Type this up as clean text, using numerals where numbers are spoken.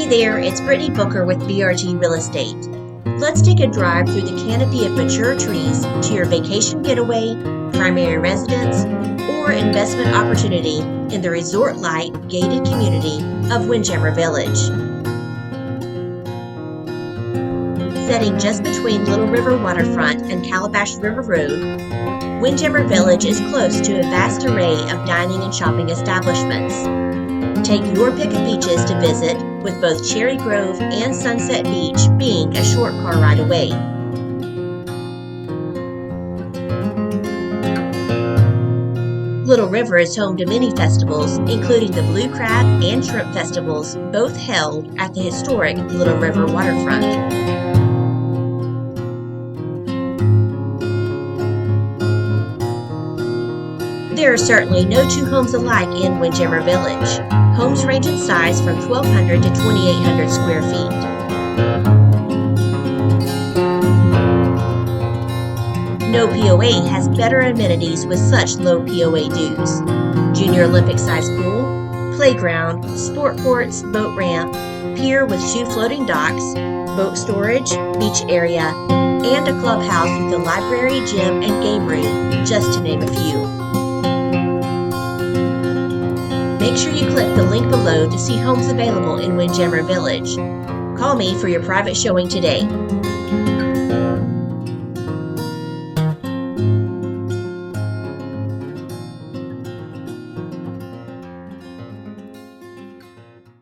Hey there, it's Brittany Booker with BRG Real Estate. Let's take a drive through the canopy of mature trees to your vacation getaway, primary residence, or investment opportunity in the resort-like gated community of Windjammer Village. Setting just between Little River Waterfront and Calabash River Road, Windjammer Village is close to a vast array of dining and shopping establishments. Take your pick of beaches to visit, with both Cherry Grove and Sunset Beach being a short car ride away. Little River is home to many festivals, including the Blue Crab and Shrimp Festivals, both held at the historic Little River Waterfront. There are certainly no two homes alike in Windjammer Village. Homes range in size from 1,200 to 2,800 square feet. No POA has better amenities with such low POA dues. Junior Olympic-sized pool, playground, sport courts, boat ramp, pier with shoe floating docks, boat storage, beach area, and a clubhouse with a library, gym, and game room, just to name a few. Make sure you click the link below to see homes available in Windjammer Village. Call me for your private showing today.